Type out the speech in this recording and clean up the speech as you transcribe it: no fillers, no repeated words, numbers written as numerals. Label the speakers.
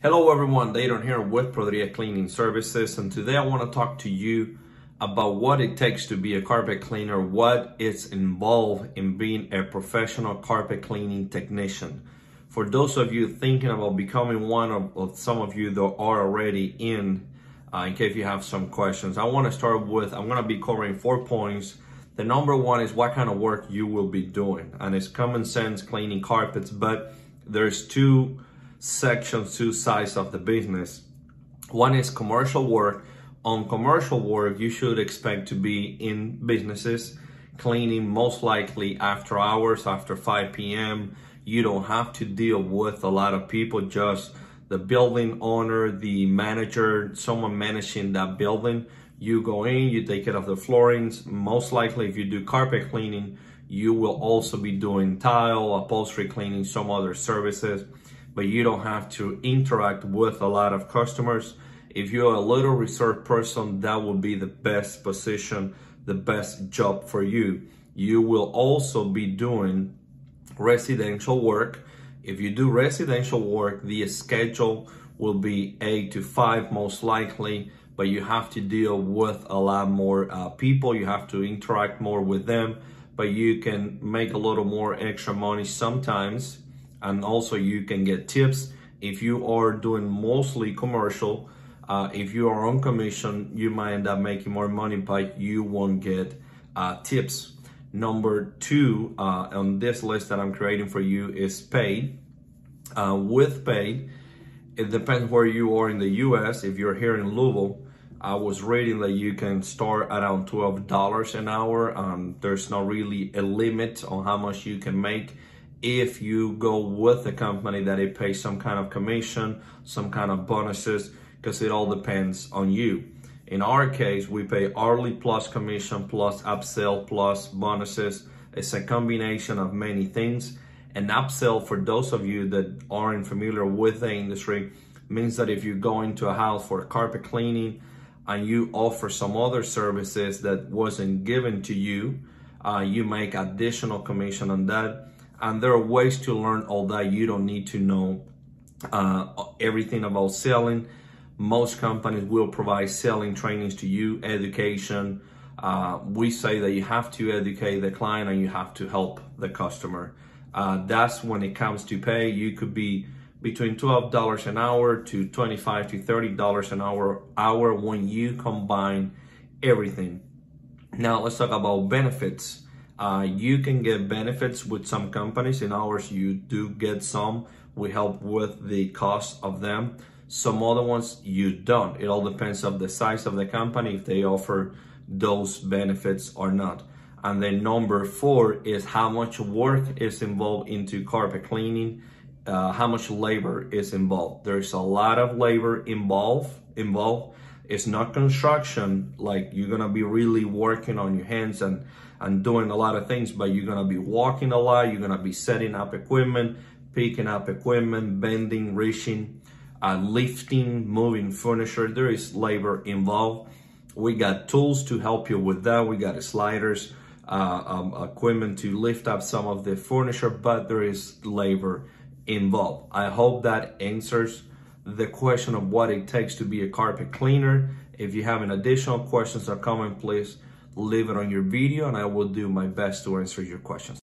Speaker 1: Hello everyone, Dayton here with Prodria Cleaning Services, and today I want to talk to you about what it takes to be a carpet cleaner, what is involved in being a professional carpet cleaning technician. For those of you thinking about becoming one of some of you that are already in case you have some questions, I want to start with, I'm going to be covering 4 points. The number one is what kind of work you will be doing, and it's common sense cleaning carpets, but there's two sections, two sides of the business. One is commercial work. On commercial work, you should expect to be in businesses cleaning, most likely after hours, after 5 p.m. You don't have to deal with a lot of people, just the building owner, the manager, someone managing that building. You go in, you take care of the floorings. Most likely, if you do carpet cleaning, you will also be doing tile, upholstery cleaning, some other services, but you don't have to interact with a lot of customers. If you're a little reserved person, that will be the best position, the best job for you. You will also be doing residential work. If you do residential work, the schedule will be 8 to 5 most likely, but you have to deal with a lot more people. You have to interact more with them, but you can make a little more extra money sometimes. And also you can get tips. If you are doing mostly commercial, if you are on commission, you might end up making more money, but you won't get tips. Number two on this list that I'm creating for you is paid. With paid, it depends where you are in the US. If you're here in Louisville, I was reading that you can start around $12 an hour. There's not really a limit on how much you can make if you go with a company that it pays some kind of commission, some kind of bonuses, because it all depends on you. In our case, we pay hourly plus commission plus upsell plus bonuses. It's a combination of many things. An upsell, for those of you that aren't familiar with the industry, means that if you go into a house for carpet cleaning and you offer some other services that wasn't given to you, you make additional commission on that. And there are ways to learn all that. You don't need to know everything about selling. Most companies will provide selling trainings to you, education. We say that you have to educate the client and you have to help the customer. That's when it comes to pay. You could be between $12 an hour to $25 to $30 an hour when you combine everything. Now let's talk about benefits. You can get benefits with some companies. In ours, you do get some. We help with the cost of them. Some other ones you don't. It all depends on the size of the company, if they offer those benefits or not. And then number 4 is how much work is involved into carpet cleaning, how much labor is involved. There's a lot of labor involved. It's not construction, like you're gonna be really working on your hands and doing a lot of things, but you're gonna be walking a lot, you're gonna be setting up equipment, picking up equipment, bending, reaching, lifting, moving furniture. There is labor involved. We got tools to help you with that. We got sliders, equipment to lift up some of the furniture, but there is labor involved. I hope that answers the question of what it takes to be a carpet cleaner. If you have any additional questions or comments, please leave it on your video and I will do my best to answer your questions.